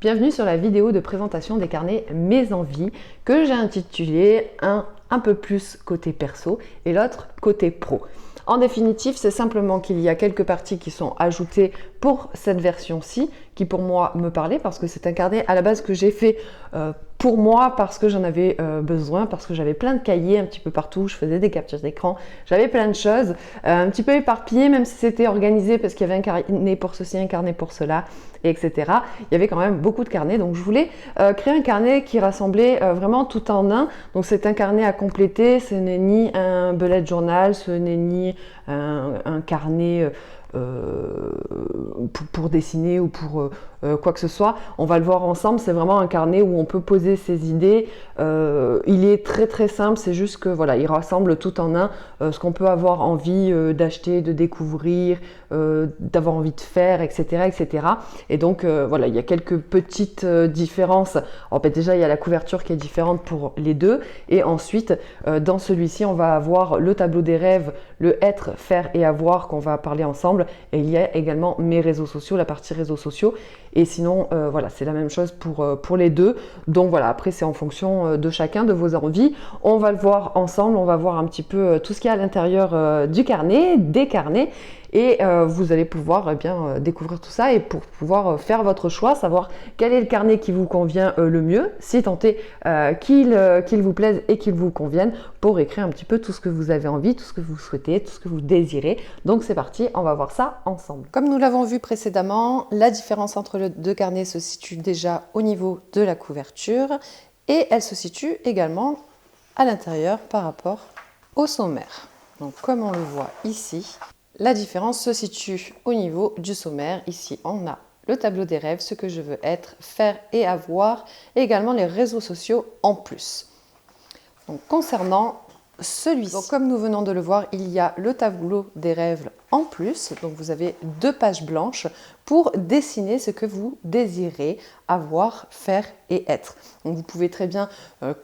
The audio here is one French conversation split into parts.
Bienvenue sur la vidéo de présentation des carnets Mes Envies que j'ai intitulé un peu plus côté perso et l'autre côté pro. En définitive, c'est simplement qu'il y a quelques parties qui sont ajoutées pour cette version-ci, qui pour moi me parlait parce que c'est un carnet à la base que j'ai fait pour moi parce que j'en avais besoin, parce que j'avais plein de cahiers un petit peu partout, je faisais des captures d'écran, j'avais plein de choses, un petit peu éparpillées, même si c'était organisé parce qu'il y avait un carnet pour ceci, un carnet pour cela, etc. Il y avait quand même beaucoup de carnets, donc je voulais créer un carnet qui rassemblait vraiment tout en un. Donc c'est un carnet à compléter, ce n'est ni un bullet journal, ce n'est ni un carnet pour dessiner ou pour quoi que ce soit. On va le voir ensemble, c'est vraiment un carnet où on peut poser ses idées. Il est très simple, c'est juste que voilà, il rassemble tout en un ce qu'on peut avoir envie d'acheter, de découvrir, d'avoir envie de faire, etc. Et donc voilà, il y a quelques petites différences. Alors, déjà, il y a la couverture qui est différente pour les deux. Et ensuite, dans celui-ci, on va avoir le tableau des rêves, le être, faire et avoir qu'on va parler ensemble. Et il y a également mes réseaux sociaux, la partie réseaux sociaux. Et sinon, voilà, c'est la même chose pour les deux. Donc voilà, après, c'est en fonction de chacun, de vos envies. On va le voir ensemble, on va voir un petit peu tout ce qu'il y a à l'intérieur du carnet, des carnets. Et vous allez pouvoir découvrir tout ça et pour pouvoir faire votre choix, savoir quel est le carnet qui vous convient le mieux, si tant est qu'il vous plaise et qu'il vous convienne, pour écrire un petit peu tout ce que vous avez envie, tout ce que vous souhaitez, tout ce que vous désirez. Donc c'est parti, on va voir ça ensemble. Comme nous l'avons vu précédemment, la différence entre les deux carnets se situe déjà au niveau de la couverture et elle se situe également à l'intérieur par rapport au sommaire. Donc comme on le voit ici, la différence se situe au niveau du sommaire. Ici, on a le tableau des rêves, ce que je veux être, faire et avoir, et également les réseaux sociaux en plus. Donc, concernant celui-ci, comme nous venons de le voir, il y a le tableau des rêves en plus. Donc, vous avez 2 pages blanches pour dessiner ce que vous désirez avoir, faire et être. Donc, vous pouvez très bien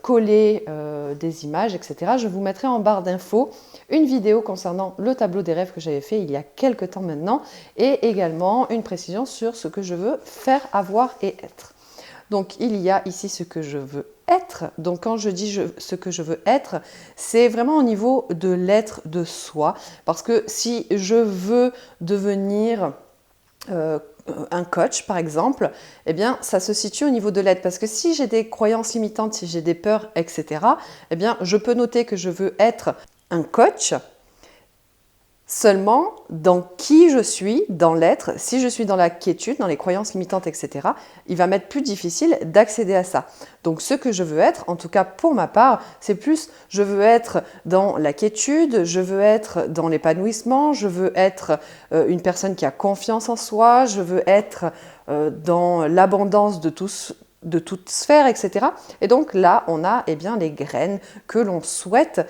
coller des images, etc. Je vous mettrai en barre d'infos une vidéo concernant le tableau des rêves que j'avais fait il y a quelques temps maintenant et également une précision sur ce que je veux faire, avoir et être. Donc, il y a ici ce que je veux être. Donc, quand je dis ce que je veux être, c'est vraiment au niveau de l'être de soi. Parce que si je veux devenir un coach, par exemple, eh bien, ça se situe au niveau de l'être. Parce que si j'ai des croyances limitantes, si j'ai des peurs, etc., eh bien, je peux noter que je veux être un coach. Seulement, dans qui je suis, dans l'être, si je suis dans la quiétude, dans les croyances limitantes, etc., il va m'être plus difficile d'accéder à ça. Donc, ce que je veux être, en tout cas pour ma part, c'est plus, je veux être dans la quiétude, je veux être dans l'épanouissement, je veux être une personne qui a confiance en soi, je veux être dans l'abondance de toute sphère, etc. Et donc là, on a les graines que l'on souhaite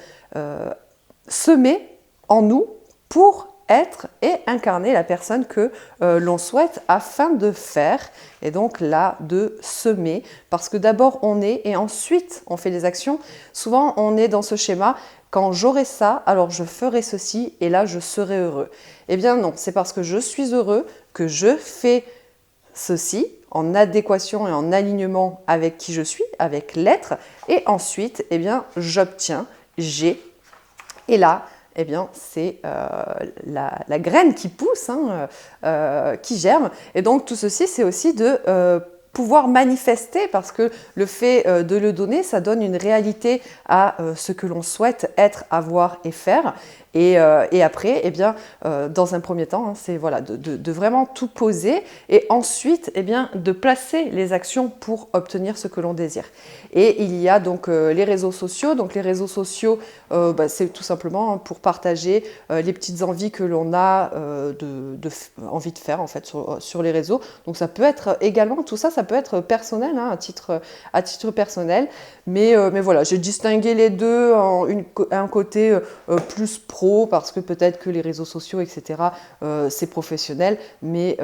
semer en nous pour être et incarner la personne que l'on souhaite afin de faire, et donc là, de semer, parce que d'abord on est et ensuite on fait des actions. Souvent on est dans ce schéma, quand j'aurai ça, alors je ferai ceci et là je serai heureux. Eh bien non, c'est parce que je suis heureux que je fais ceci, en adéquation et en alignement avec qui je suis, avec l'être, et ensuite, j'obtiens, j'ai, et là, c'est la graine qui pousse, qui germe. Et donc, tout ceci, c'est aussi de pouvoir manifester, parce que le fait de le donner, ça donne une réalité à ce que l'on souhaite être, avoir et faire. Et après, dans un premier temps, c'est voilà, de vraiment tout poser et ensuite de placer les actions pour obtenir ce que l'on désire. Et il y a donc les réseaux sociaux. Donc les réseaux sociaux, c'est tout simplement pour partager les petites envies que l'on a envie de faire en fait sur les réseaux. Donc ça peut être également, tout ça, ça peut être personnel, à titre personnel. Mais voilà, j'ai distingué les deux en un côté plus pro, parce que peut-être que les réseaux sociaux, etc., c'est professionnel, mais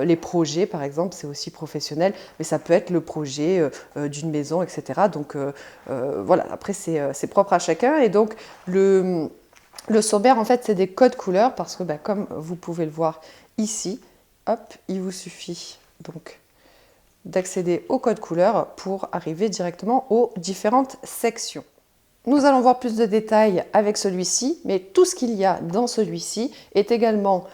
les projets, par exemple, c'est aussi professionnel, mais ça peut être le projet d'une maison, etc. Donc voilà, après, c'est propre à chacun. Et donc, le sommaire, en fait, c'est des codes couleurs, parce que comme vous pouvez le voir ici, hop, il vous suffit donc d'accéder au code couleur pour arriver directement aux différentes sections. Nous allons voir plus de détails avec celui-ci, mais tout ce qu'il y a dans celui-ci est également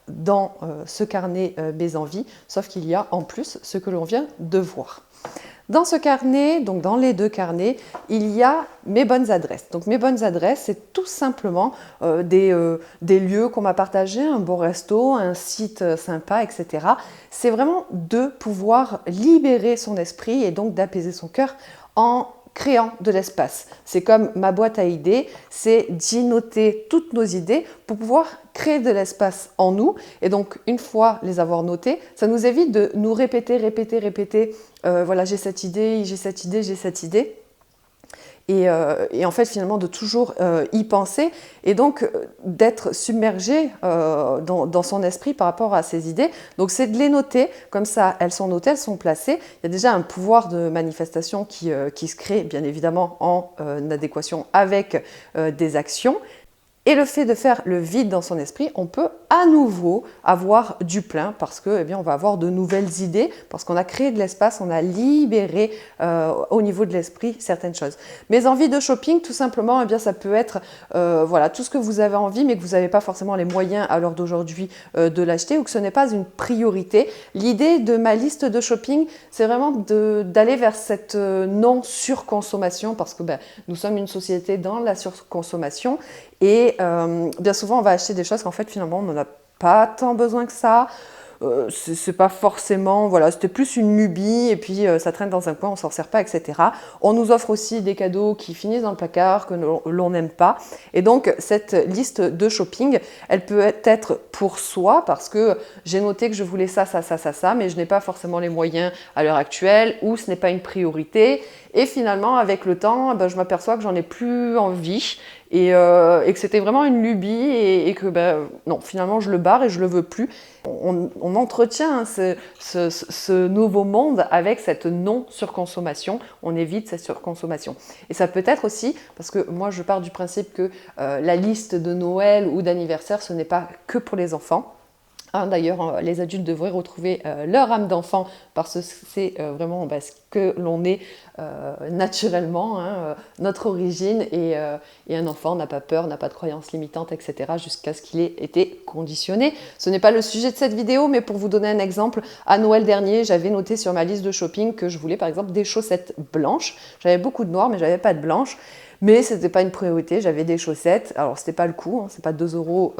dans ce carnet Mes envies, sauf qu'il y a en plus ce que l'on vient de voir. Dans ce carnet, donc dans les deux carnets, il y a mes bonnes adresses. Donc mes bonnes adresses, c'est tout simplement des lieux qu'on m'a partagés, un bon resto, un site sympa, etc. C'est vraiment de pouvoir libérer son esprit et donc d'apaiser son cœur en créant de l'espace. C'est comme ma boîte à idées, c'est d'y noter toutes nos idées pour pouvoir créer de l'espace en nous. Et donc, une fois les avoir notées, ça nous évite de nous répéter, voilà, j'ai cette idée, j'ai cette idée, j'ai cette idée. Et en fait, finalement, de toujours y penser et donc d'être submergé dans son esprit par rapport à ces idées. Donc, c'est de les noter. Comme ça, elles sont notées, elles sont placées. Il y a déjà un pouvoir de manifestation qui se crée, bien évidemment, en adéquation avec des actions. Et le fait de faire le vide dans son esprit, on peut à nouveau avoir du plein parce que, eh bien, on va avoir de nouvelles idées, parce qu'on a créé de l'espace, on a libéré au niveau de l'esprit certaines choses. Mes envies de shopping, tout simplement, eh bien, ça peut être voilà, tout ce que vous avez envie, mais que vous n'avez pas forcément les moyens à l'heure d'aujourd'hui de l'acheter ou que ce n'est pas une priorité. L'idée de ma liste de shopping, c'est vraiment d'aller vers cette non-surconsommation parce que nous sommes une société dans la surconsommation. Et bien souvent, on va acheter des choses qu'en fait, finalement, on n'en a pas tant besoin que ça. C'est pas forcément, voilà, c'était plus une lubie et puis ça traîne dans un coin, on s'en sert pas, etc. On nous offre aussi des cadeaux qui finissent dans le placard, que l'on n'aime pas. Et donc, cette liste de shopping, elle peut être pour soi parce que j'ai noté que je voulais ça, mais je n'ai pas forcément les moyens à l'heure actuelle ou ce n'est pas une priorité. Et finalement, avec le temps, je m'aperçois que j'en ai plus envie et que c'était vraiment une lubie et que non, finalement, je le barre et je le veux plus. On entretient ce nouveau monde avec cette non-surconsommation. On évite cette surconsommation. Et ça peut être aussi, parce que moi, je pars du principe que la liste de Noël ou d'anniversaire, ce n'est pas que pour les enfants. D'ailleurs, les adultes devraient retrouver leur âme d'enfant parce que c'est vraiment ce que l'on est naturellement, notre origine. Et un enfant n'a pas peur, n'a pas de croyances limitantes, etc. jusqu'à ce qu'il ait été conditionné. Ce n'est pas le sujet de cette vidéo, mais pour vous donner un exemple, à Noël dernier, j'avais noté sur ma liste de shopping que je voulais par exemple des chaussettes blanches. J'avais beaucoup de noir, mais j'avais pas de blanches. Mais ce n'était pas une priorité, j'avais des chaussettes. Alors, ce n'était pas le coût, c'est pas 2 euros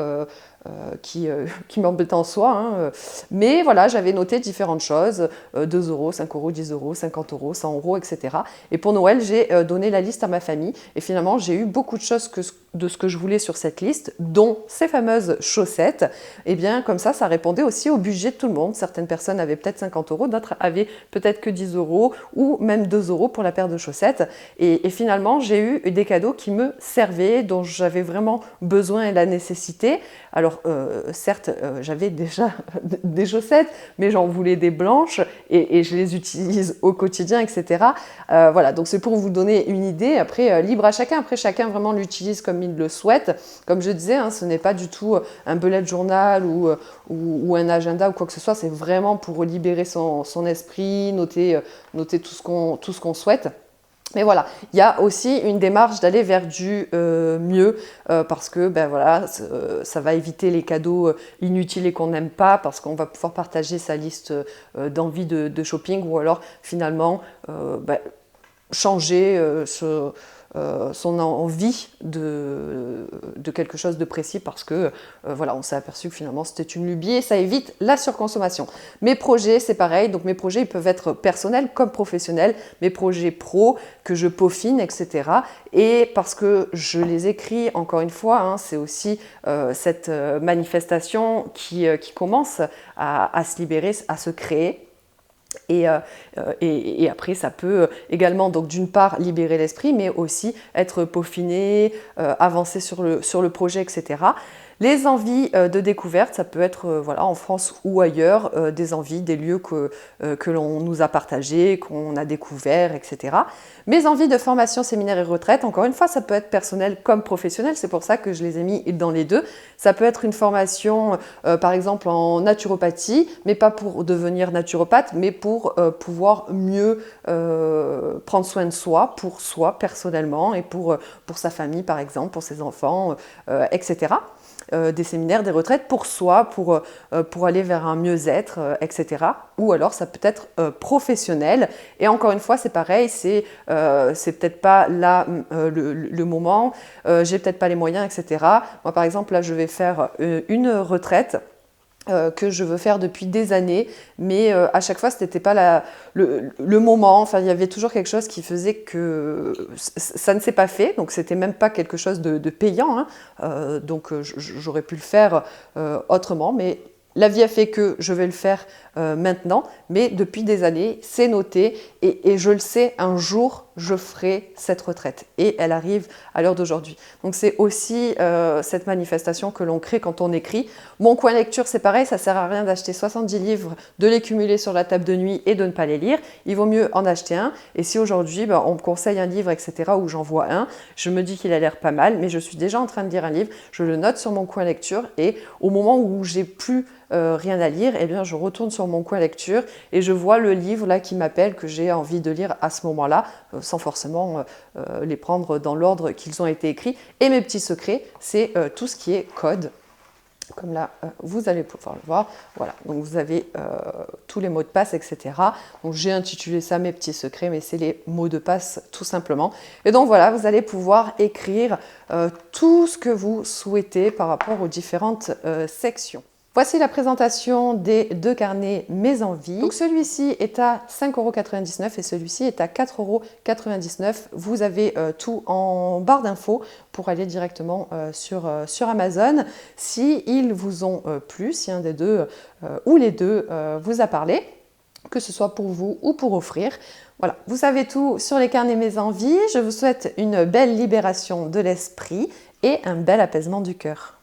qui m'embêtaient en soi. Mais voilà, j'avais noté différentes choses, 2 euros, 5 euros, 10 euros, 50 euros, 100 euros, etc. Et pour Noël, j'ai donné la liste à ma famille. Et finalement, j'ai eu beaucoup de choses de ce que je voulais sur cette liste, dont ces fameuses chaussettes. Et bien, comme ça répondait aussi au budget de tout le monde. Certaines personnes avaient peut-être 50 euros, d'autres avaient peut-être que 10 euros ou même 2 euros pour la paire de chaussettes. Et finalement, j'ai eu des cadeaux qui me servaient, dont j'avais vraiment besoin et la nécessité. Alors, certes, j'avais déjà des chaussettes, mais j'en voulais des blanches et je les utilise au quotidien, etc. Voilà, donc c'est pour vous donner une idée. Après, libre à chacun. Après, chacun vraiment l'utilise comme il le souhaite. Comme je disais, ce n'est pas du tout un bullet journal ou un agenda ou quoi que ce soit. C'est vraiment pour libérer son esprit, noter tout ce qu'on souhaite. Mais voilà, il y a aussi une démarche d'aller vers du mieux parce que voilà, ça va éviter les cadeaux inutiles et qu'on n'aime pas parce qu'on va pouvoir partager sa liste d'envie de shopping ou alors finalement changer son envie de quelque chose de précis parce que voilà, on s'est aperçu que finalement c'était une lubie et ça évite la surconsommation. Mes projets, c'est pareil, donc mes projets ils peuvent être personnels comme professionnels, mes projets pro que je peaufine, etc. Et parce que je les écris, encore une fois, c'est aussi cette manifestation qui commence à se libérer, à se créer. Et après, ça peut également, donc d'une part, libérer l'esprit, mais aussi être peaufiné, avancer sur le projet, etc. Les envies de découverte, ça peut être voilà, en France ou ailleurs, des envies, des lieux que l'on nous a partagés, qu'on a découverts, etc. Mes envies de formation, séminaire et retraite, encore une fois, ça peut être personnel comme professionnel, c'est pour ça que je les ai mis dans les deux. Ça peut être une formation, par exemple, en naturopathie, mais pas pour devenir naturopathe, mais pour pouvoir mieux prendre soin de soi personnellement, et pour sa famille, par exemple, pour ses enfants, etc. Des séminaires, des retraites pour soi, pour aller vers un mieux-être, etc. Ou alors ça peut être professionnel. Et encore une fois, c'est pareil, c'est peut-être pas là le moment, j'ai peut-être pas les moyens, etc. Moi, par exemple, là, je vais faire une retraite que je veux faire depuis des années, mais à chaque fois, ce n'était pas le moment. Enfin, il y avait toujours quelque chose qui faisait que ça ne s'est pas fait. Donc, c'était même pas quelque chose de payant, hein. Donc, j'aurais pu le faire autrement, mais la vie a fait que je vais le faire maintenant. Mais depuis des années, c'est noté et je le sais, un jour, je ferai cette retraite. Et elle arrive à l'heure d'aujourd'hui. Donc, c'est aussi cette manifestation que l'on crée quand on écrit. Mon coin lecture, c'est pareil, ça ne sert à rien d'acheter 70 livres, de les cumuler sur la table de nuit et de ne pas les lire. Il vaut mieux en acheter un. Et si aujourd'hui, on me conseille un livre, etc., ou j'en vois un, je me dis qu'il a l'air pas mal, mais je suis déjà en train de lire un livre, je le note sur mon coin lecture et au moment où j'ai plus rien à lire, eh bien, je retourne sur mon coin lecture et je vois le livre là qui m'appelle, que j'ai envie de lire à ce moment-là, sans forcément les prendre dans l'ordre qu'ils ont été écrits. Et mes petits secrets, c'est tout ce qui est code. Comme là, vous allez pouvoir le voir. Voilà, donc vous avez tous les mots de passe, etc. Donc j'ai intitulé ça mes petits secrets, mais c'est les mots de passe tout simplement. Et donc voilà, vous allez pouvoir écrire tout ce que vous souhaitez par rapport aux différentes sections. Voici la présentation des deux carnets Mes Envies. Donc celui-ci est à 5,99 € et celui-ci est à 4,99 €. Vous avez tout en barre d'infos pour aller directement sur Amazon. Si ils vous ont plu, si un des deux ou les deux vous a parlé, que ce soit pour vous ou pour offrir. Voilà, vous savez tout sur les carnets Mes Envies. Je vous souhaite une belle libération de l'esprit et un bel apaisement du cœur.